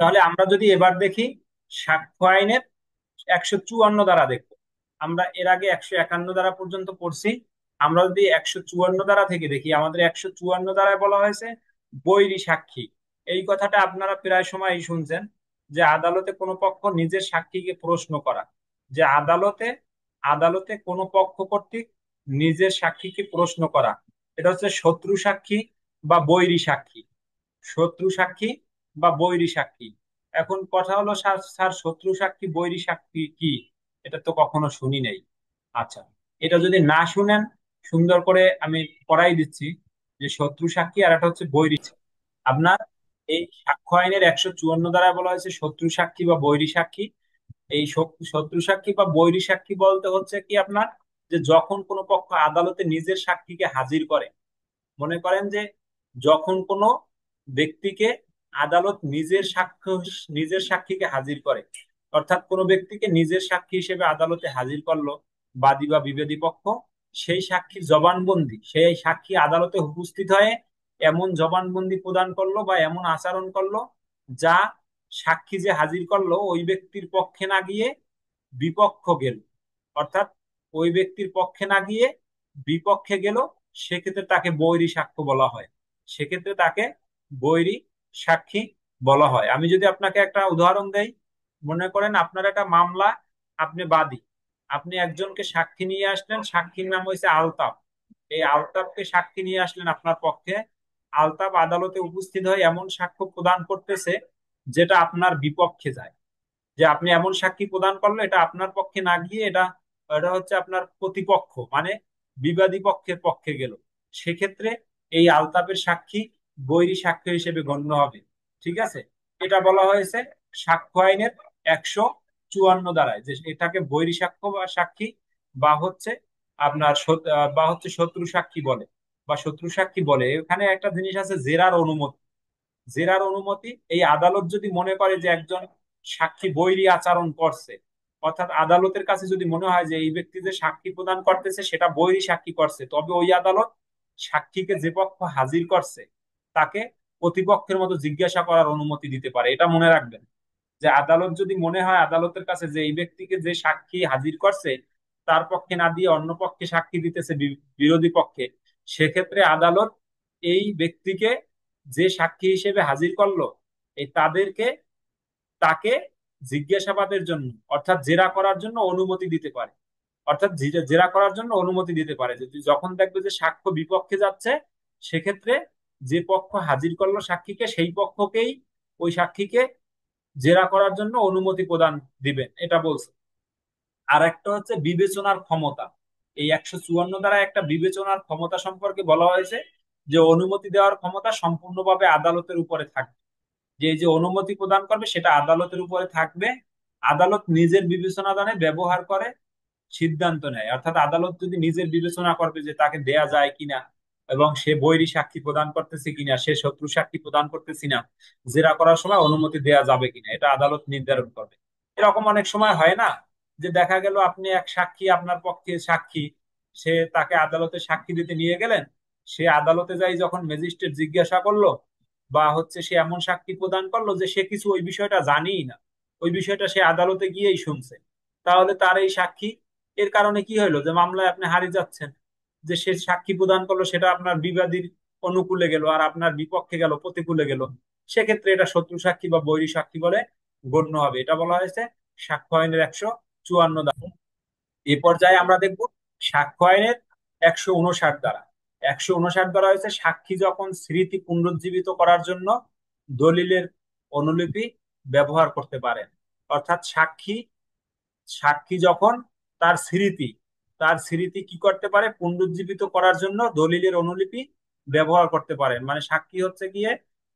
তাহলে আমরা যদি এবার দেখি সাক্ষ্য আইনের 154 ধারা দেখবো। আমরা এর আগে 151 ধারা পর্যন্ত পড়ছি। আমরা যদি 154 ধারা থেকে দেখি, আমাদের 154 ধারায় বলা হয়েছে বৈরী সাক্ষী। এই কথাটা আপনারা প্রায় সময় শুনছেন, যে আদালতে কোনো পক্ষ নিজের সাক্ষীকে প্রশ্ন করা। যে আদালতে আদালতে কোনো পক্ষ কর্তৃক নিজের সাক্ষীকে প্রশ্ন করা, এটা হচ্ছে শত্রু সাক্ষী বা বৈরী সাক্ষী। শত্রু সাক্ষী বা বৈরী সাক্ষী। এখন কথা হলো, স্যার স্যার শত্রু সাক্ষী বৈরী সাক্ষী কি? এটা তো কখনো শুনি নাই। আচ্ছা, এটা যদি না শুনেন, সুন্দর করে আমি পড়াই দিচ্ছি যে শত্রু সাক্ষী আর একটা হচ্ছে বৈরী সাক্ষী। আপনার এই সাক্ষ্য আইনের 154 দ্বারা বলা হয়েছে শত্রু সাক্ষী বা বৈরী সাক্ষী। এই শত্রু সাক্ষী বা বৈরী সাক্ষী বলতে হচ্ছে কি আপনার, যে যখন কোনো পক্ষ আদালতে নিজের সাক্ষীকে হাজির করে। মনে করেন যে যখন কোনো ব্যক্তিকে আদালত নিজের সাক্ষীকে হাজির করে, অর্থাৎ কোনো ব্যক্তিকে নিজের সাক্ষী হিসেবে আদালতে হাজির করলো বাদী বা বিবাদী পক্ষ, সেই সাক্ষীর জবানবন্দি, সেই সাক্ষী আদালতে উপস্থিত হয়ে এমন জবানবন্দি প্রদান করলো বা এমন আচরণ করলো, যা সাক্ষী যে হাজির করলো ওই ব্যক্তির পক্ষে না গিয়ে বিপক্ষ গেল, অর্থাৎ ওই ব্যক্তির পক্ষে না গিয়ে বিপক্ষে গেল, সেক্ষেত্রে তাকে বৈরী সাক্ষ্য বলা হয়। সেক্ষেত্রে তাকে বৈরী সাক্ষী বলা হয়। আমি যদি আপনাকে একটা উদাহরণ দেই, মনে করেন আপনার একটা মামলা, আপনি বাদী, আপনি একজনকে সাক্ষী নিয়ে আসলেন, সাক্ষীর নাম হয়েছে আলতাফ। এই আলতাফকে সাক্ষী নিয়ে আসলেন আপনার পক্ষে। আলতাফ আদালতে উপস্থিত হয়ে এমন সাক্ষ্য প্রদান করতেছে যেটা আপনার বিপক্ষে যায়। যে আপনি এমন সাক্ষী প্রদান করলো, এটা আপনার পক্ষে না গিয়ে এটা এটা হচ্ছে আপনার প্রতিপক্ষ, মানে বিবাদী পক্ষের পক্ষে গেল। সেক্ষেত্রে এই আলতাপের সাক্ষী বৈরী সাক্ষ্য হিসেবে গণ্য হবে। ঠিক আছে? এটা বলা হয়েছে সাক্ষ্য আইনের 154 ধারায়, যে এটাকে বৈরী সাক্ষ্য বা সাক্ষী বা হচ্ছে আপনার বা হচ্ছে শত্রু সাক্ষী বলে, বা শত্রু সাক্ষী বলে। এখানে একটা জিনিস আছে, জেরার অনুমতি। জেরার অনুমতি, এই আদালত যদি মনে করে যে একজন সাক্ষী বৈরী আচরণ করছে, অর্থাৎ আদালতের কাছে যদি মনে হয় যে এই ব্যক্তি যে সাক্ষী প্রদান করতেছে সেটা বৈরী সাক্ষী করছে, তবে ওই আদালত সাক্ষীকে যে পক্ষ হাজির করছে তাকে প্রতিপক্ষের মতো জিজ্ঞাসা করার অনুমতি দিতে পারে। এটা মনে রাখবেন, যে আদালত যদি মনে হয় আদালতের কাছে যে এই ব্যক্তিকে যে সাক্ষী হাজির করছে তার পক্ষে না দিয়ে অন্য পক্ষে সাক্ষী দিতেছে বিরোধী পক্ষে, সেক্ষেত্রে আদালত এই ব্যক্তিকে যে সাক্ষী হিসেবে হাজির করলো, এই তাকে জিজ্ঞাসাবাদের জন্য, অর্থাৎ জেরা করার জন্য অনুমতি দিতে পারে। অর্থাৎ জেরা করার জন্য অনুমতি দিতে পারে, যদি যখন দেখবে যে সাক্ষ্য বিপক্ষে যাচ্ছে, সেক্ষেত্রে যে পক্ষ হাজির করলো সাক্ষীকে, সেই পক্ষকেই ওই সাক্ষীকে জেরা করার জন্য অনুমতি প্রদান দিবেন, এটা বলছে। আর একটা হচ্ছে বিবেচনার ক্ষমতা। এই 154 দ্বারা একটা বিবেচনার ক্ষমতা সম্পর্কে বলা হয়েছে, যে অনুমতি দেওয়ার ক্ষমতা সম্পূর্ণভাবে আদালতের উপরে থাকবে। যে এই যে অনুমতি প্রদান করবে সেটা আদালতের উপরে থাকবে। আদালত নিজের বিবেচনা দানে ব্যবহার করে সিদ্ধান্ত নেয়, অর্থাৎ আদালত যদি নিজের বিবেচনা করবে যে তাকে দেয়া যায় কিনা, এবং সে বৈরী সাক্ষী প্রদান করতেছে কিনা, সে শত্রু সাক্ষী প্রদান করতেছি না, জেরা করার সময় অনুমতি দেয়া যাবে কিনা, এটা আদালত নির্ধারণ করবে। এরকম অনেক সময় হয় না, যে দেখা গেল আপনি এক সাক্ষী, আপনার পক্ষে সাক্ষী, সে তাকে আদালতে সাক্ষী দিতে নিয়ে গেলেন, সে আদালতে যাই যখন ম্যাজিস্ট্রেট জিজ্ঞাসা করলো, বা হচ্ছে সে এমন সাক্ষী প্রদান করলো যে সে কিছু ওই বিষয়টা জানিই না, ওই বিষয়টা সে আদালতে গিয়েই শুনছে, তাহলে তার এই সাক্ষী, এর কারণে কি হইলো, যে মামলায় আপনি হারিয়ে যাচ্ছেন। যে সে সাক্ষী প্রদান করলো সেটা আপনার বিবাদীর অনুকূলে গেল, আর আপনার বিপক্ষে গেল, প্রতিকূলে গেল। সেক্ষেত্রে এটা শত্রু সাক্ষী বা বৈরী সাক্ষী বলে গণ্য হবে। এটা বলা হয়েছে সাক্ষ্য আইনের 154 ধারা। এ পর্যায়ে আমরা দেখব সাক্ষ্য আইনের 159 ধারা। 159 ধারা হয়েছে সাক্ষী যখন স্মৃতি পুনরুজ্জীবিত করার জন্য দলিলের অনুলিপি ব্যবহার করতে পারেন। অর্থাৎ সাক্ষী সাক্ষী যখন তার স্মৃতি তার স্মৃতি কি করতে পারে, পুনরুজ্জীবিত করার জন্য দলিলের অনুলিপি ব্যবহার করতে পারেন। মানে সাক্ষী হচ্ছে গিয়ে,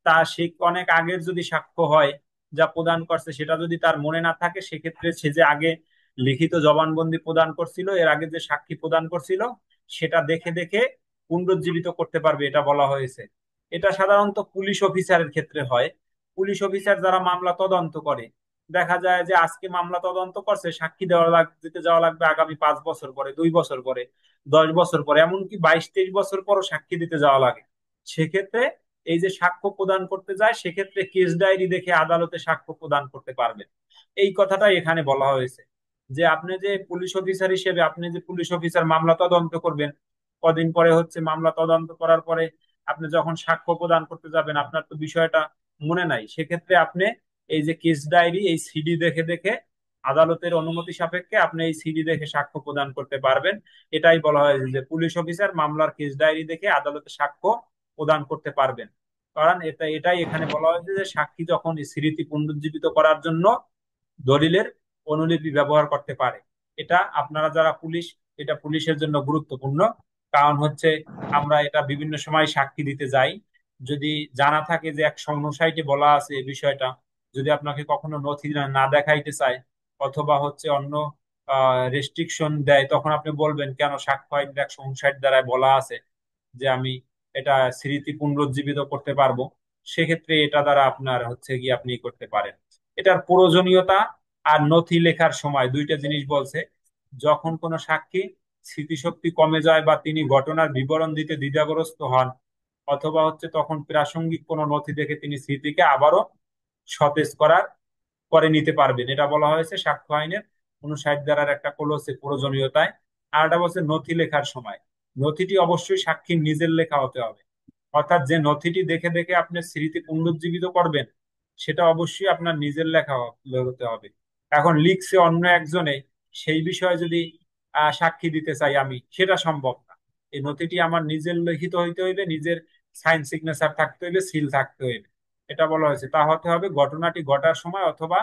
তা সে অনেক আগের যদি সাক্ষ্য হয় যা প্রদান করছে, সেটা যদি তার মনে না থাকে, সেক্ষেত্রে সে যে আগে লিখিত জবানবন্দি প্রদান করছিল, এর আগে যে সাক্ষী প্রদান করছিল, সেটা দেখে দেখে পুনরুজ্জীবিত করতে পারবে, এটা বলা হয়েছে। এটা সাধারণত পুলিশ অফিসারের ক্ষেত্রে হয়। পুলিশ অফিসার যারা মামলা তদন্ত করে, দেখা যায় যে আজকে মামলা তদন্ত করছে, সাক্ষী দিতে যাওয়া লাগবে আগামী 5 বছর পরে, 2 বছর পরে, 10 বছর পরে, এমনকি 22-23 বছর পরও সাক্ষী দিতে যাওয়া লাগে। সেক্ষেত্রে এই যে সাক্ষ্য প্রদান করতে যায় সেক্ষেত্রে কেস ডায়েরি দেখে আদালতে সাক্ষ্য প্রদান করতে পারবেন। এই কথাটাই এখানে বলা হয়েছে, যে আপনি যে পুলিশ অফিসার হিসেবে আপনি যে পুলিশ অফিসার মামলা তদন্ত করবেন, কদিন পরে হচ্ছে মামলা তদন্ত করার পরে আপনি যখন সাক্ষ্য প্রদান করতে যাবেন আপনার তো বিষয়টা মনে নাই, সেক্ষেত্রে আপনি এই যে কেস ডায়েরি এই সিডি দেখে দেখে আদালতের অনুমতি সাপেক্ষে আপনি এই সিডি দেখে সাক্ষ্য প্রদান করতে পারবেন। এটাই বলা হয়েছে যে পুলিশ অফিসার মামলার কেস ডায়েরি দেখে আদালতে সাক্ষ্য প্রদান করতে পারবেন। কারণ এটাই এখানে বলা হয়েছে যে সাক্ষী যখন স্মৃতি পুনরুজ্জীবিত করার জন্য দলিলের অনুলিপি ব্যবহার করতে পারে। এটা আপনারা যারা পুলিশ, এটা পুলিশের জন্য গুরুত্বপূর্ণ। কারণ হচ্ছে আমরা এটা বিভিন্ন সময় সাক্ষী দিতে যাই, যদি জানা থাকে যে 159-এ বলা আছে এই বিষয়টা, যদি আপনাকে কখনো নথি না না দেখাইতে চায় অথবা হচ্ছে অন্য রেস্ট্রিকশন দেয়, তখন আপনি বলবেন কেন সাক্ষ্য আইন 159 দ্বারায় বলা আছে যে আমি এটা স্মৃতি পুনরুজ্জীবিত করতে পারবো। সেক্ষেত্রে এটা দ্বারা আপনার হচ্ছে কি আপনি করতে পারেন। এটার প্রয়োজনীয়তা আর নথি লেখার সময় দুইটা জিনিস বলছে। যখন কোনো সাক্ষী স্মৃতিশক্তি কমে যায় বা তিনি ঘটনার বিবরণ দিতে দ্বিধাগ্রস্ত হন, অথবা হচ্ছে তখন প্রাসঙ্গিক কোনো নথি দেখে তিনি স্মৃতিকে আবারও সতেজ করে নিতে পারবেন। এটা বলা হয়েছে সাক্ষ্য আইনের 59 ধারার একটা ক্লোজে প্রয়োজনীয়তায়। আর এটা বলছে নথি লেখার সময় নথিটি অবশ্যই সাক্ষীর নিজের লেখা হতে হবে। অর্থাৎ যে নথিটি দেখে দেখে আপনি স্মৃতি পুনরুজ্জীবিত করবেন সেটা অবশ্যই আপনার নিজের লেখা হতে হবে। এখন লিখছে অন্য একজনে, সেই বিষয়ে যদি সাক্ষী দিতে চাই আমি, সেটা সম্ভব না। এই নথিটি আমার নিজের লিখিত হইতে হইবে, নিজের সাইন সিগনেচার থাকতে হইবে, সিল থাকতে হইবে। এটা বলা হয়েছে তা হতে হবে ঘটনাটি ঘটার সময় অথবা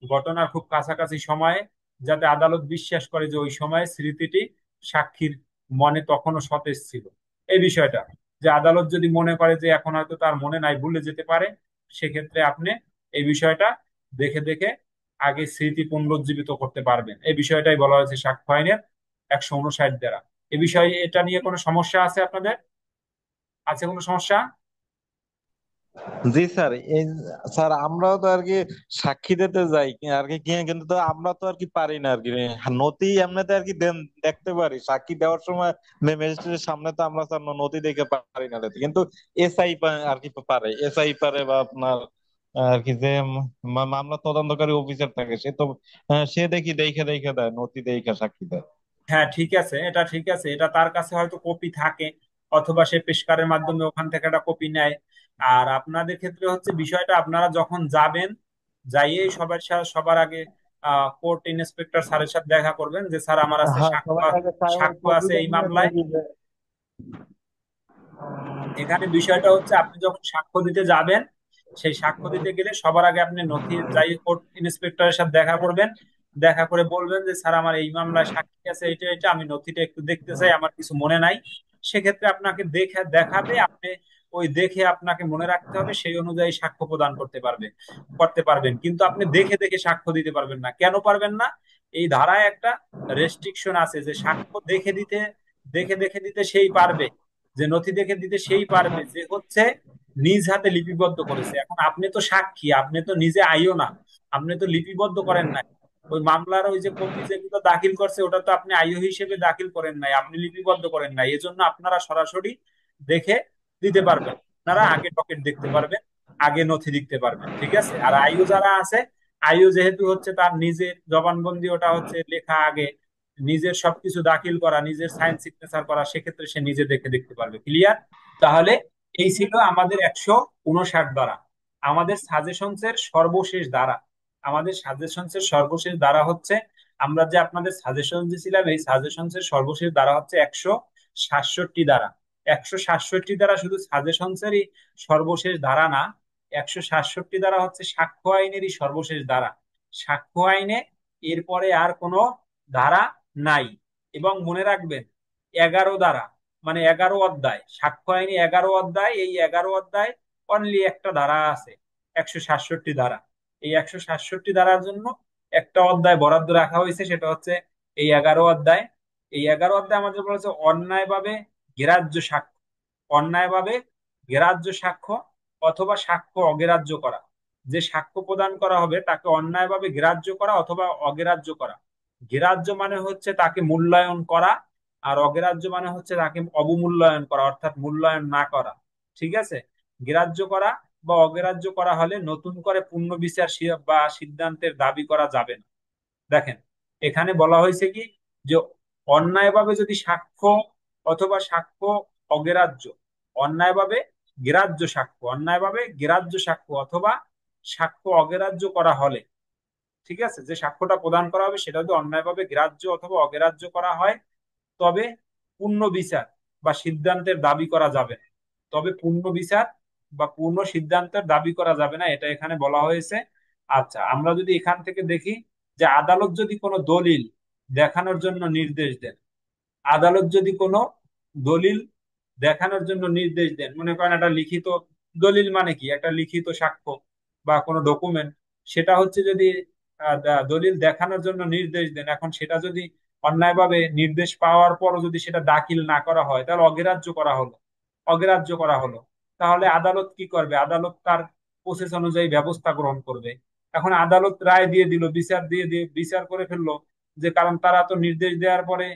ঘটনার খুব কাছাকাছি সময়ে, যাতে আদালত বিশ্বাস করে যে ওই সময়ে স্মৃতিটি সাক্ষীর মনে তখনও সতেজ ছিল। এই বিষয়টা, যে আদালত যদি মনে করে যে এখন হয়তো তার মনে নাই, ভুলে যেতে পারে, সেক্ষেত্রে আপনি এই বিষয়টা দেখে দেখে আগে স্মৃতি পুনরুজ্জীবিত করতে পারবেন। এই বিষয়টাই বলা হয়েছে সাক্ষ্য আইনের 159 দ্বারা। এ বিষয়ে এটা নিয়ে কোনো সমস্যা আছে আপনাদের? আছে কোনো সমস্যা? জি স্যার, এই স্যার আমরাও তো আর কি সাক্ষী দিতে যাই আর কি, কিন্তু তো আমরা তো আর কি পারি না আর কি নথি এমনিতে আর কি দেখতে পারি সাক্ষী দেওয়ার সময় ম্যাজিস্ট্রেটের সামনে, তো আমরা স্যার নথি দেখে পারি না দিতে। কিন্তু এসআই আর কি পারে, এসআই পারে বা আপনার আর কি যে মামলা তদন্তকারী অফিসার থাকে সে তো সে দেখে দেখে দেয়, নথি দেখে সাক্ষী দেয়। হ্যাঁ ঠিক আছে, এটা ঠিক আছে, এটা তার কাছে হয়তো কপি থাকে, অথবা সে পেশকারের মাধ্যমে ওখান থেকে একটা কপি নেয়। আর আপনাদের ক্ষেত্রে হচ্ছে বিষয়টা আপনারা যখন যাবেন, যাইয়েই সবার আগে কোর্ট ইন্সপেক্টর স্যারের সাথে দেখা করবেন যে স্যার আমার আছে হ্যাঁ, সাক্ষ্য, সবার আগে সাক্ষ্য আছে কপিটা এই নিয়ে মামলায়। এখানে বিষয়টা হচ্ছে আপনি যখন সাক্ষ্য দিতে যাবেন, সেই সাক্ষ্য দিতে গেলে সবার আগে আপনি নথি যাই কোর্ট ইন্সপেক্টরের সাথে দেখা করবেন, দেখা করে বলবেন যে স্যার আমার এই মামলায় সাক্ষী আছে এটা এটা, আমি নথিটা একটু দেখতে চাই, আমার কিছু মনে নাই। সেক্ষেত্রে আপনাকে দেখে দেখাবে, আপনি ওই দেখে আপনাকে মনে রাখতে হবে, সেই অনুযায়ী সাক্ষ্য প্রদান করতে পারবেন। কিন্তু আপনি দেখে দেখে সাক্ষ্য দিতে পারবেন না। কেন পারবেন না? এই ধারায় একটা রেস্ট্রিকশন আছে যে সাক্ষ্য দেখে দেখে দিতে সেই পারবে, যে নথি দেখে দিতে সেই পারবে যে হচ্ছে নিজ হাতে লিপিবদ্ধ করেছে। এখন আপনি তো সাক্ষী, আপনি তো নিজে আইও না, আপনি তো লিপিবদ্ধ করেন নাই। ওই মামলার ওই যে কপি যেগুলো দাখিল করছে ওটা তো আপনি আইও হিসেবে দাখিল করেন নাই, আপনি লিপিবদ্ধ করেন নাই, এজন্য আপনারা সরাসরি দেখে দিতে পারবেন। আপনারা আগে ডকেট দেখতে পারবেন, আগে নথি দেখতে পারবেন, ঠিক আছে। আর আইও যারা আছে, আইও যেহেতু হচ্ছে তার নিজের জবানবন্দি ওটা হচ্ছে লেখা আগে, নিজের সবকিছু দাখিল করা, নিজের সাইন সিগনেচার করা, সেক্ষেত্রে সে নিজে দেখে দেখতে পারবে। ক্লিয়ার? তাহলে এই ছিল আমাদের 159 ধারা। আমাদের সাজেশনস এর সর্বশেষ ধারা, আমাদের সাজেশনস এর সর্বশেষ ধারা হচ্ছে, আমরা যে আপনাদের সাজেশন দিয়েছিলাম এই সাজেশনস এর সর্বশেষ ধারা হচ্ছে 167 ধারা। 167 ধারা শুধু সাজেশনস এরই সর্বশেষ ধারা না, 167 ধারা হচ্ছে সাক্ষ্য আইনেরই সর্বশেষ ধারা। সাক্ষ্য আইনে এরপরে আর কোনো ধারা নাই। এবং মনে রাখবেন 11 ধারা, মানে 11 অধ্যায়, সাক্ষ্য আইনে 11 অধ্যায়, এই 11 অধ্যায় অনলি একটা ধারা আছে, 167 ধারা। এই 167 ধারার জন্য একটা অধ্যায় বরাদ্দ রাখা হয়েছে, সেটা হচ্ছে এই 11 অধ্যায়। এই 11 অধ্যায় আমাদের বলেছে অন্যায়ভাবে গ্রাহ্য সাক্ষ্য, অন্যায়ভাবে গ্রাহ্য সাক্ষ্য অথবা সাক্ষ্য অগ্রাহ্য করা। যে সাক্ষ্য প্রদান করা হবে তাকে অন্যায়ভাবে গ্রাহ্য করা অথবা অগ্রাহ্য করা। গ্রাহ্য মানে হচ্ছে তাকে মূল্যায়ন করা, আর অগ্রাহ্য মানে হচ্ছে তাকে অবমূল্যায়ন করা, অর্থাৎ মূল্যায়ন না করা। ঠিক আছে? গ্রাহ্য করা বা অগ্রাহ্য করা হলে নতুন করে পুনর্বিচার বা সিদ্ধান্তের দাবি করা যাবে না। দেখেন, এখানে বলা হয়েছে কি, যে অন্যায়ভাবে যদি সাক্ষ্য অথবা সাক্ষ্য অগ্রাহ্য, অন্যায়ভাবে অন্যায়ভাবে গ্রাহ্য সাক্ষ্য অথবা সাক্ষ্য অগ্রাহ্য করা হলে, ঠিক আছে, যে সাক্ষ্যটা প্রদান করা হবে সেটা যদি অন্যায়ভাবে গ্রাহ্য অথবা অগ্রাহ্য করা হয়, তবে পূর্ণ বিচার বা সিদ্ধান্তের দাবি করা যাবে না। তবে পূর্ণ বিচার বা পূর্ণ সিদ্ধান্তের দাবি করা যাবে না, এটা এখানে বলা হয়েছে। আচ্ছা, আমরা যদি এখান থেকে দেখি যে আদালত যদি কোনো দলিল দেখানোর জন্য নির্দেশ দেন, আদালত যদি কোনো দলিল দেখানোর জন্য নির্দেশ দেন, মনে করেন একটা লিখিত দলিল, মানে কি, একটা লিখিত সাক্ষ্য বা কোনো ডকুমেন্ট, সেটা হচ্ছে যদি দলিল দেখানোর জন্য নির্দেশ দেন, এখন সেটা যদি অন্যায়ভাবে নির্দেশ পাওয়ার পরও যদি সেটা দাখিল না করা হয়, তাহলে অগ্রাহ্য করা হলো। তাহলে আদালত কি করবে? আদালত তার প্রসেস অনুযায়ী ব্যবস্থা গ্রহণ করবে। এখন আদালত রায় দিয়ে দিল, বিচার দিয়ে বিচার করে ফেললো, যে কারণ তারা তো নির্দেশ দেওয়ার পরে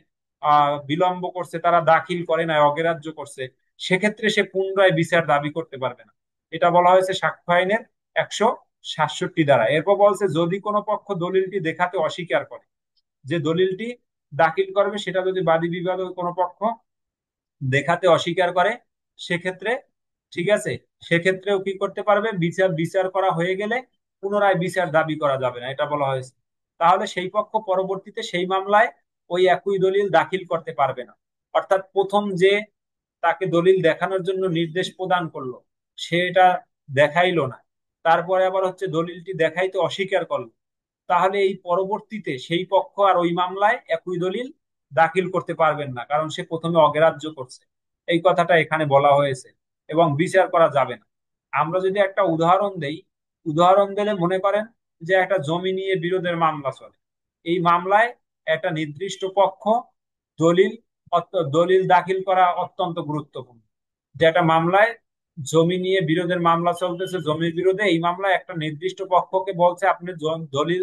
বিলম্ব করছে, তারা দাখিল করে না, অগ্রাহ্য করছে, সেক্ষেত্রে সে পুনরায় বিচার দাবি করতে পারবে না। এটা বলা হয়েছে সাক্ষ্য আইনের 167 দ্বারা। এরপর বলছে যদি কোনো পক্ষ দলিলটি দেখাতে অস্বীকার করে, যে দলিলটি দাখিল করবে সেটা যদি বাদী বিবাদী কোনো পক্ষ দেখাতে অস্বীকার করে, সেক্ষেত্রে, ঠিক আছে, সেক্ষেত্রেও কি করতে পারবে, বিচার বিচার করা হয়ে গেলে পুনরায় বিচার দাবি করা যাবে না, এটা বলা হয়েছে। তাহলে সেই পক্ষ পরবর্তীতে সেই মামলায় ওই একই দলিল দাখিল করতে পারবে না। অর্থাৎ প্রথম যে তাকে দলিল দেখানোর জন্য নির্দেশ প্রদান করলো, সে এটা দেখাইলো না, তারপরে আবার হচ্ছে দলিলটি দেখাইতে অস্বীকার করলো, তাহলে এই পরবর্তীতে সেই পক্ষ আর ওই মামলায় একই দলিল দাখিল করতে পারবেন না, কারণ সে প্রথমে অগ্রাহ্য করছে। এই কথাটা এখানে বলা হয়েছে। এবং বিচার করা যাবে না। আমরা যদি একটা উদাহরণ দেই, উদাহরণ দিলে মনে করেন যে একটা জমি নিয়ে বিরোধের মামলা চলে। এই মামলায় একটা নির্দিষ্ট পক্ষ দলিল দলিল দাখিল করা অত্যন্ত গুরুত্বপূর্ণ। যে একটা মামলায় জমি নিয়ে বিরোধের মামলা চলতেছে, জমির বিরোধে, এই মামলায় একটা নির্দিষ্ট পক্ষকে বলছে আপনি দলিল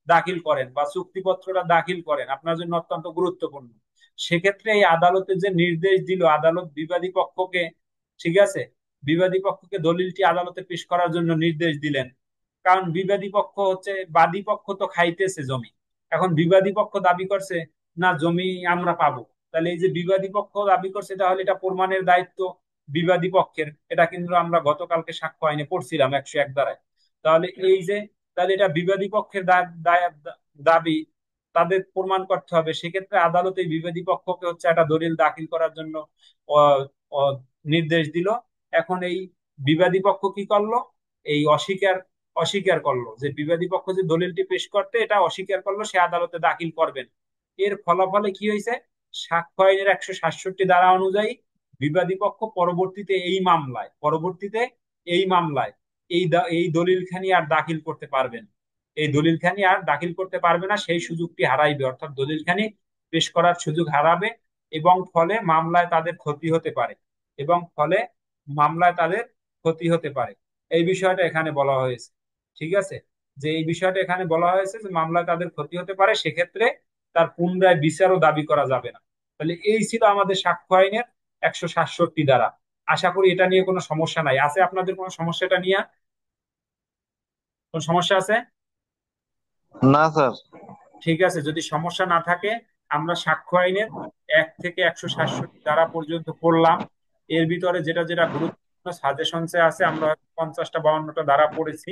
দাখিল করেন বা চুক্তিপত্রটা দাখিল করেন, আপনার জন্য অত্যন্ত গুরুত্বপূর্ণ। সেক্ষেত্রে এই আদালতে যে নির্দেশ দিল, আদালত বিবাদী পক্ষকে, ঠিক আছে, বিবাদী পক্ষকে দলিলটি আদালতে পেশ করার জন্য নির্দেশ দিলেন। কারণ বিবাদী পক্ষ হচ্ছে, বাদী পক্ষ তো খাইতেছে জমি, এখন বিবাদী পক্ষ দাবি করছে না জমি আমরা পাবো, তাহলে এই যে বিবাদী পক্ষ দাবি করছে, তাহলে এটা প্রমাণের দায়িত্ব বিবাদী পক্ষের। এটা কিন্তু আমরা গতকালকে সাক্ষ্য আইনে পড়ছিলাম 101 ধারায়। তাহলে এই যে, তাহলে এটা বিবাদী পক্ষের দাবি, তাদের প্রমাণ করতে হবে। সেক্ষেত্রে আদালত এই বিবাদী পক্ষকে হচ্ছে একটা দলিল দাখিল করার জন্য অ- অ- নির্দেশ দিল। এখন এই বিবাদী পক্ষ কি করলো? এই অস্বীকার করলো, যে বিবাদী পক্ষ যে দলিলটি পেশ করতে, এটা অস্বীকার করলো, সে আদালতে দাখিল করবেন। এর ফলাফলে কি হয়েছে? সাক্ষ্য আইনের 167 ধারা অনুযায়ী বিবাদী পক্ষ পরবর্তীতে এই দলিলখানি আর দাখিল করতে পারবেন, এই দলিলখানি আর দাখিল করতে পারবে না, সেই সুযোগটি হারাইবে, অর্থাৎ দলিলখানি পেশ করার সুযোগ হারাবে। এবং ফলে মামলায় তাদের ক্ষতি হতে পারে, এবং ফলে মামলায় তাদের ক্ষতি হতে পারে। এই বিষয়টা এখানে বলা হয়েছে, ঠিক আছে, যে এই বিষয়টা এখানে বলা হয়েছে যে মামলায় তাদের ক্ষতি হতে পারে, সেক্ষেত্রে তার পুনরায় বিচারও দাবি করা যাবে না। তাহলে এই ছিল আমাদের সাক্ষ্য আইনের 167 ধারা। আশা করি এটা নিয়ে কোনো সমস্যা নাই। আছে আপনাদের কোনো সমস্যা এটা নিয়ে? কোন সমস্যা আছে? না স্যার। ঠিক আছে, যদি সমস্যা না থাকে, আমরা সাক্ষ্য আইনের 1 থেকে 167 ধারা পর্যন্ত পড়লাম। এর ভিতরে যেটা যেটা গুরুত্বপূর্ণ সাজেশনসে আছে, আমরা হয়তো 50টা 52টা ধারা পড়েছি।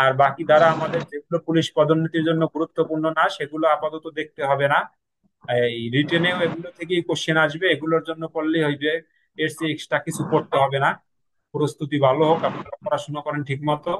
আর বাকি ধারা আমাদের যেগুলো পুলিশ পদোন্নতির জন্য গুরুত্বপূর্ণ না, সেগুলো আপাতত দেখতে হবে না। এই রিটেনেও এগুলো থেকেই কোশ্চেন আসবে, এগুলোর জন্য পড়লেই হইবে। এর চেয়ে এক্সট্রা কিছু পড়তে হবে না। প্রস্তুতি ভালো হোক, আপনারা পড়াশোনা করেন ঠিক মতো।